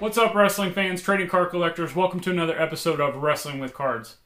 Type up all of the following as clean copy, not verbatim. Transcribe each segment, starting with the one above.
What's up, wrestling fans, trading card collectors? Welcome to another episode of Wrestling with Cards.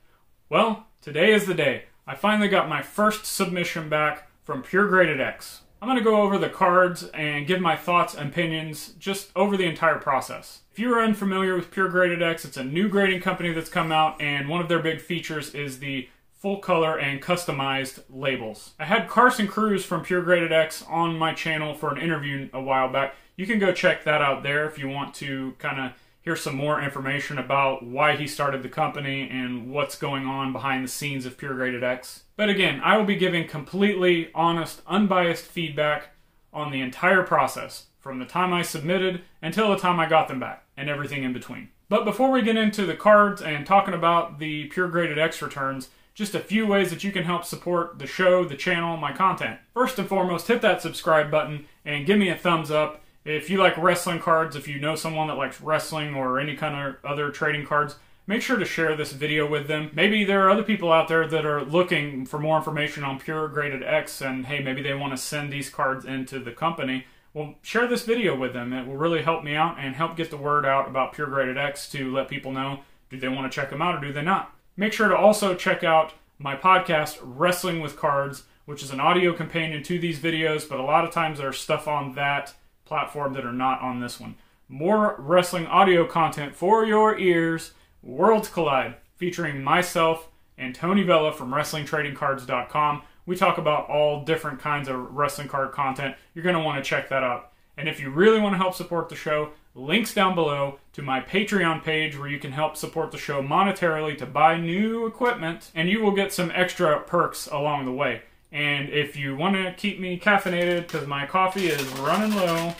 Well, today is the day. I finally got my first submission back from Pure Graded X. I'm going to go over the cards and give my thoughts and opinions just over the entire process. If you are unfamiliar with Pure Graded X, it's a new grading company that's come out, and one of their big features is the full color and customized labels. I had Carson Cruz from Pure Graded X on my channel for an interview a while back. You can go check that out there if you want to kind of hear some more information about why he started the company and what's going on behind the scenes of Pure Graded X. But again, I will be giving completely honest, unbiased feedback on the entire process, from the time I submitted until the time I got them back, and everything in between. But before we get into the cards and talking about the Pure Graded X returns, just a few ways that you can help support the show, the channel, my content. First and foremost, hit that subscribe button and give me a thumbs up. If you like wrestling cards, if you know someone that likes wrestling or any kind of other trading cards, make sure to share this video with them. Maybe there are other people out there that are looking for more information on Pure Graded X, and hey, maybe they want to send these cards into the company. Well, share this video with them. It will really help me out and help get the word out about Pure Graded X to let people know, do they want to check them out or do they not? Make sure to also check out my podcast, Wrestling with Cards, which is an audio companion to these videos, but a lot of times there's stuff on that platform that are not on this one. More wrestling audio content for your ears. Worlds Collide, featuring myself and Tony Vella from WrestlingTradingCards.com. We talk about all different kinds of wrestling card content. You're going to want to check that out. And if you really want to help support the show, links down below to my Patreon page where you can help support the show monetarily to buy new equipment, and you will get some extra perks along the way. And if you want to keep me caffeinated because my coffee is running low,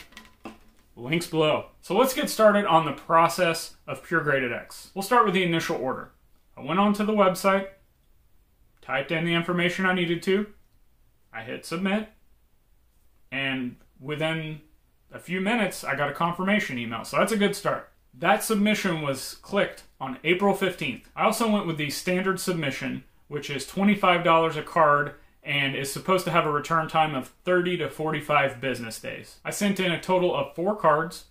links below. So let's get started on the process of Pure Graded X. We'll start with the initial order. I went onto the website, typed in the information I needed to, I hit submit, and within a few minutes I got a confirmation email. So that's a good start. That submission was clicked on April 15th. I also went with the standard submission, which is $25 a card, and is supposed to have a return time of 30 to 45 business days. I sent in a total of 4 cards,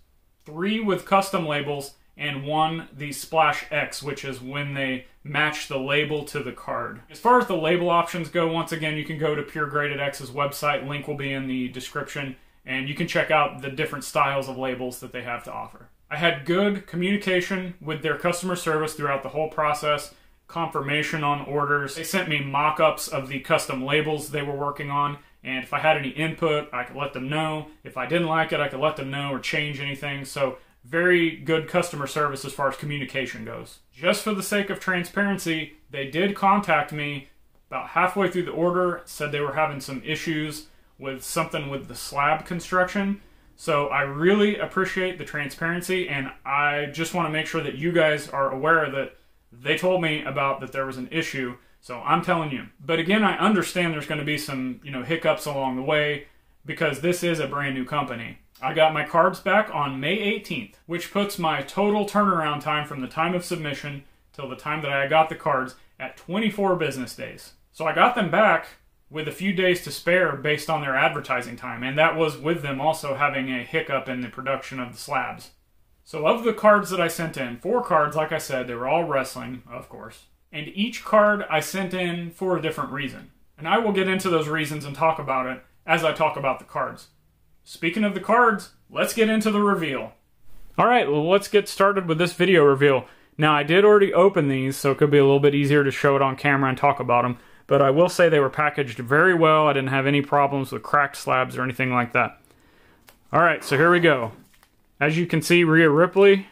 3 with custom labels, and 1 the Splash X, which is when they match the label to the card. As far as the label options go, once again, you can go to Pure Graded X's website. Link will be in the description, and you can check out the different styles of labels that they have to offer. I had good communication with their customer service throughout the whole process. Confirmation on orders. They sent me mock-ups of the custom labels they were working on, and if I had any input, I could let them know. If I didn't like it, I could let them know or change anything. So very good customer service as far as communication goes. Just for the sake of transparency, they did contact me about halfway through the order, said they were having some issues with something with the slab construction. So I really appreciate the transparency, and I just want to make sure that you guys are aware that they told me about that there was an issue, so I'm telling you. But again, I understand there's going to be some, hiccups along the way because this is a brand new company. I got my cards back on May 18th, which puts my total turnaround time from the time of submission till the time that I got the cards at 24 business days. So I got them back with a few days to spare based on their advertising time, and that was with them also having a hiccup in the production of the slabs. So of the cards that I sent in, 4 cards, like I said, they were all wrestling, of course. And each card I sent in for a different reason. And I will get into those reasons and talk about it as I talk about the cards. Speaking of the cards, let's get into the reveal. Alright, well, let's get started with this video reveal. Now, I did already open these, so it could be a little bit easier to show it on camera and talk about them. But I will say they were packaged very well. I didn't have any problems with cracked slabs or anything like that. Alright, so here we go. As you can see, Rhea Ripley.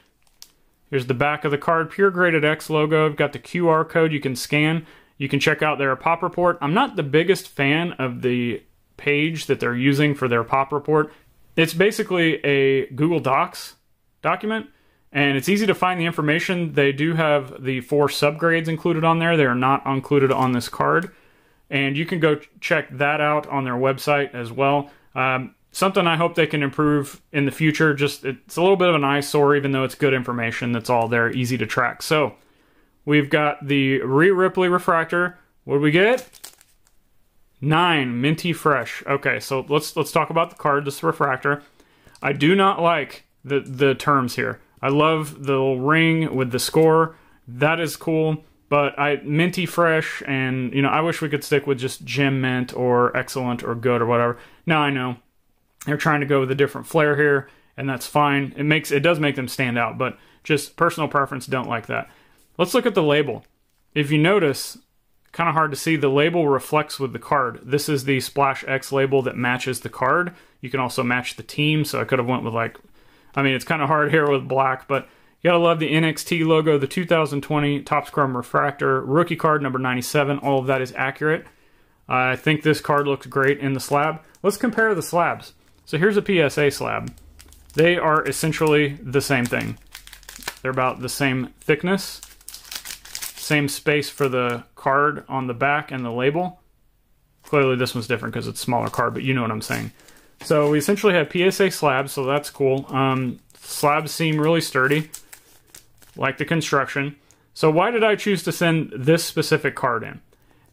Here's the back of the card. Pure Graded X logo. I've got the QR code you can scan. You can check out their pop report. I'm not the biggest fan of the page that they're using for their pop report. It's basically a Google Docs document, and it's easy to find the information. They do have the 4 subgrades included on there. They are not included on this card. And you can go check that out on their website as well. Something I hope they can improve in the future. Just it's a little bit of an eyesore, even though it's good information that's all there, easy to track. So we've got the Rhea Ripley refractor. What do we get? 9, minty fresh. Okay, so let's talk about the card, this refractor. I do not like the terms here. I love the little ring with the score. That is cool. But minty fresh, and I wish we could stick with just gem mint or excellent or good or whatever. Now I know they're trying to go with a different flair here, and that's fine. It does make them stand out, but just personal preference, don't like that. Let's look at the label. If you notice, kind of hard to see, the label reflects with the card. This is the Splash X label that matches the card. You can also match the team, so I could have went with it's kind of hard here with black, but you gotta love the NXT logo, the 2020 Topps Chrome Refractor, rookie card number 97. All of that is accurate. I think this card looks great in the slab. Let's compare the slabs. So here's a PSA slab. They are essentially the same thing. They're about the same thickness, same space for the card on the back and the label. Clearly this one's different because it's a smaller card, but you know what I'm saying. So we essentially have PSA slabs, so that's cool. Slabs seem really sturdy. Like the construction. So why did I choose to send this specific card in?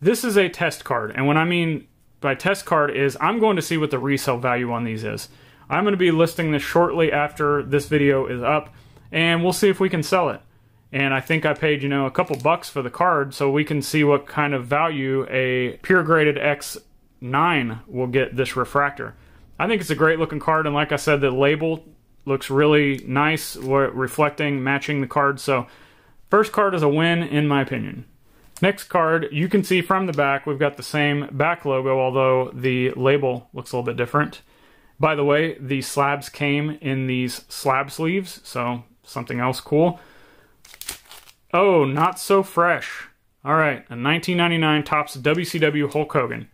This is a test card, and what I mean by test card is I'm going to see what the resale value on these is. I'm going to be listing this shortly after this video is up, and we'll see if we can sell it. And I think I paid, a couple bucks for the card, so we can see what kind of value a pure graded X9 will get this refractor. I think it's a great looking card, and like I said, the label looks really nice, reflecting, matching the card. So first card is a win in my opinion. Next card, you can see from the back, we've got the same back logo, although the label looks a little bit different. By the way, the slabs came in these slab sleeves, so something else cool. Oh, not so fresh. All right, a 1999 Topps WCW Hulk Hogan.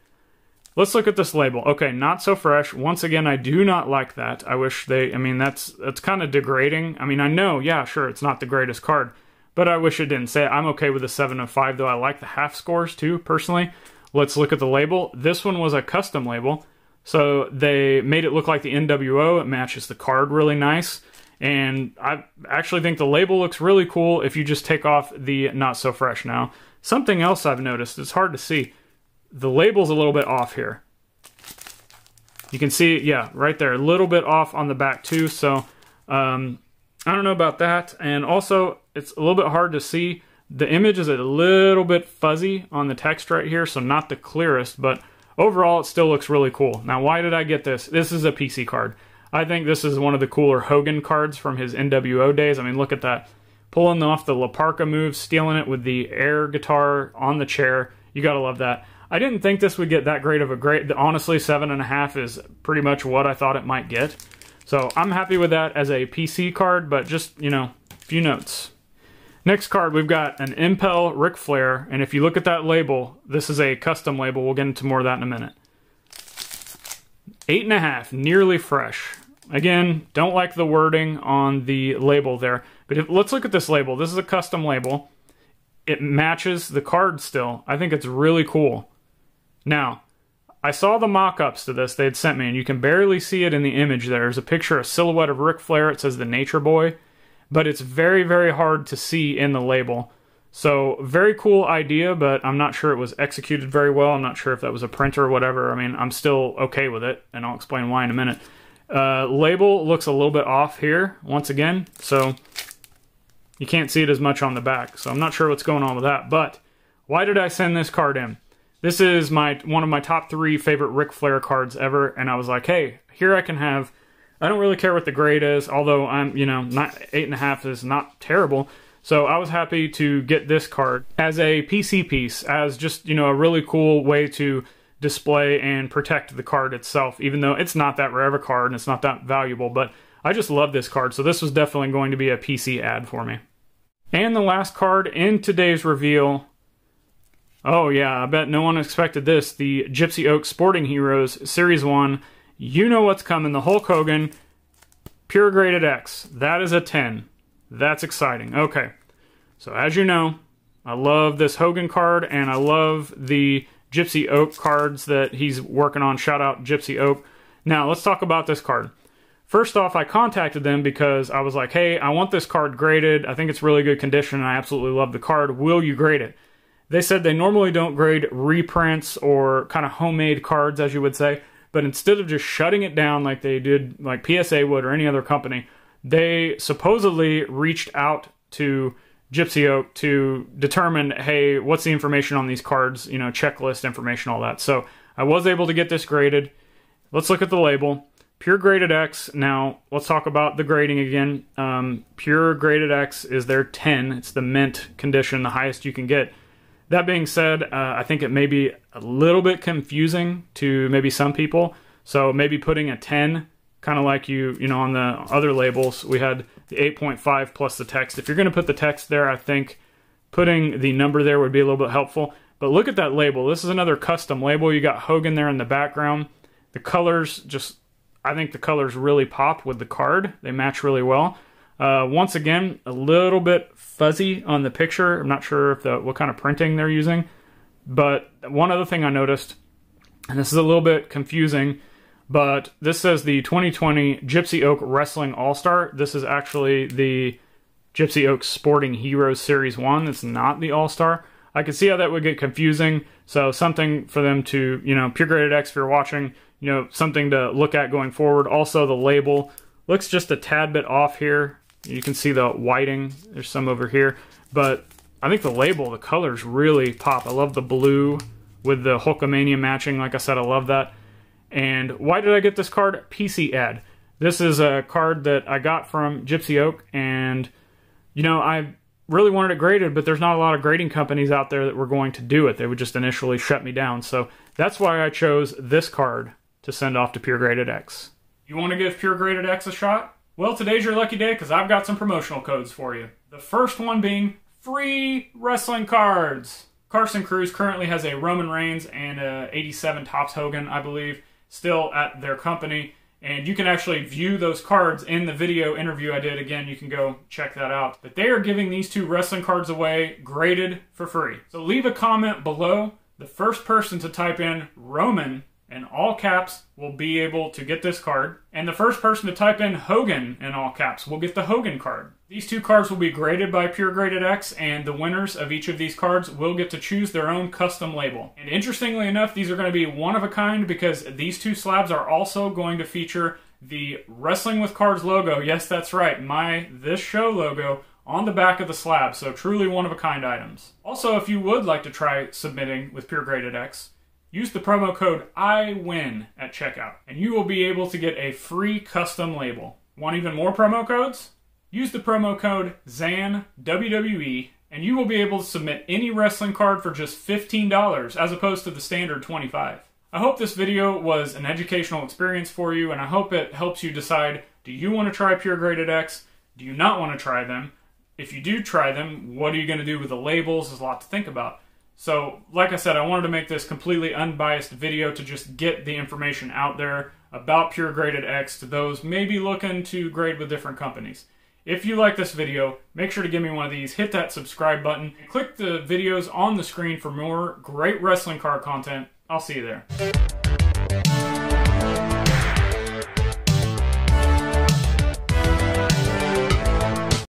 Let's look at this label. Okay, not so fresh. Once again, I do not like that. I wish that's kind of degrading. I know, yeah, sure, it's not the greatest card, but I wish it didn't say it. I'm okay with a 7 of 5, though. I like the half scores, too, personally. Let's look at the label. This one was a custom label, so they made it look like the NWO. It matches the card really nice, and I actually think the label looks really cool if you just take off the not so fresh now. Something else I've noticed, it's hard to see. The label's a little bit off here. You can see, yeah, right there, a little bit off on the back too, so I don't know about that. And also, it's a little bit hard to see. The image is a little bit fuzzy on the text right here, so not the clearest, but overall it still looks really cool. Now, why did I get this? This is a PC card. I think this is one of the cooler Hogan cards from his NWO days. Look at that. Pulling off the La Parka moves, stealing it with the air guitar on the chair. You gotta love that. I didn't think this would get that great of a grade. Honestly, 7.5 is pretty much what I thought it might get. So I'm happy with that as a PC card, but just, a few notes. Next card, we've got an Impel Ric Flair, and if you look at that label, this is a custom label. We'll get into more of that in a minute. 8.5, nearly fresh. Again, don't like the wording on the label there, but let's look at this label. This is a custom label. It matches the card still. I think it's really cool. Now, I saw the mock-ups to this they had sent me, and you can barely see it in the image there. There's a picture, a silhouette of Ric Flair. It says the Nature Boy, but it's very, very hard to see in the label. So, very cool idea, but I'm not sure it was executed very well. I'm not sure if that was a printer or whatever. I'm still okay with it, and I'll explain why in a minute. Label looks a little bit off here, once again, so you can't see it as much on the back. So I'm not sure what's going on with that, but why did I send this card in? This is one of my top 3 favorite Ric Flair cards ever, and I was like, hey, here I can have, I don't really care what the grade is, although I'm, not 8.5 is not terrible. So I was happy to get this card as a PC piece, as just, a really cool way to display and protect the card itself, even though it's not that rare of a card and it's not that valuable, but I just love this card, so this was definitely going to be a PC ad for me. And the last card in today's reveal, oh yeah, I bet no one expected this, the Gypsy Oak Sporting Heroes Series 1. You know what's coming, the Hulk Hogan Pure Graded X. That is a 10. That's exciting. Okay, so as you know, I love this Hogan card, and I love the Gypsy Oak cards that he's working on. Shout out Gypsy Oak. Now, let's talk about this card. First off, I contacted them because I was like, hey, I want this card graded. I think it's really good condition, and I absolutely love the card. Will you grade it? They said they normally don't grade reprints or kind of homemade cards, as you would say, but instead of just shutting it down like they did, like PSA would or any other company, they supposedly reached out to Gypsy Oak to determine, hey, what's the information on these cards, you know, checklist information, all that. So I was able to get this graded. Let's look at the label. Pure Graded X. Now, let's talk about the grading again. Pure Graded X is their 10. It's the mint condition, the highest you can get. That being said, I think it may be a little bit confusing to maybe some people. So maybe putting a 10, kind of like you know, on the other labels, we had the 8.5 plus the text. If you're going to put the text there, I think putting the number there would be a little bit helpful. But look at that label. This is another custom label. You got Hogan there in the background. The colors just... I think the colors really pop with the card. They match really well. Once again, a little bit fuzzy on the picture. I'm not sure if what kind of printing they're using. But one other thing I noticed, and this is a little bit confusing, but this says the 2020 Gypsy Oak Wrestling All-Star. This is actually the Gypsy Oak Sporting Heroes Series 1. It's not the All-Star. I could see how that would get confusing. So something for them to, you know, Pure Graded X, if you're watching, you know, something to look at going forward. Also, the label looks just a tad bit off here. You can see the whiting. There's some over here. But I think the label, the colors really pop. I love the blue with the Hulkamania matching. Like I said, I love that. And why did I get this card? PC ad. This is a card that I got from Gypsy Oak. And, you know, I really wanted it graded, but there's not a lot of grading companies out there that were going to do it. They would just initially shut me down. So that's why I chose this card to send off to Pure Graded X. You want to give Pure Graded X a shot? Well, today's your lucky day because I've got some promotional codes for you. The first one being free wrestling cards. Carson Cruz currently has a Roman Reigns and a 87 Topps Hogan, I believe, still at their company. And you can actually view those cards in the video interview I did. Again, you can go check that out. But they are giving these two wrestling cards away graded for free. So leave a comment below. The first person to type in Roman in all caps will be able to get this card. And the first person to type in Hogan in all caps will get the Hogan card. These two cards will be graded by Pure Graded X, and the winners of each of these cards will get to choose their own custom label. And interestingly enough, these are going to be one of a kind because these two slabs are also going to feature the Wrestling with Cards logo. Yes, that's right, This Show logo on the back of the slab. So truly one of a kind items. Also, if you would like to try submitting with Pure Graded X, use the promo code IWIN at checkout, and you will be able to get a free custom label. Want even more promo codes? Use the promo code Zhan WWE, and you will be able to submit any wrestling card for just $15 as opposed to the standard $25. I hope this video was an educational experience for you, and I hope it helps you decide, do you want to try Pure Graded X? Do you not want to try them? If you do try them, what are you going to do with the labels? There's a lot to think about. So, like I said, I wanted to make this completely unbiased video to just get the information out there about Pure Graded X to those maybe looking to grade with different companies. If you like this video, make sure to give me one of these, hit that subscribe button, and click the videos on the screen for more great wrestling card content. I'll see you there.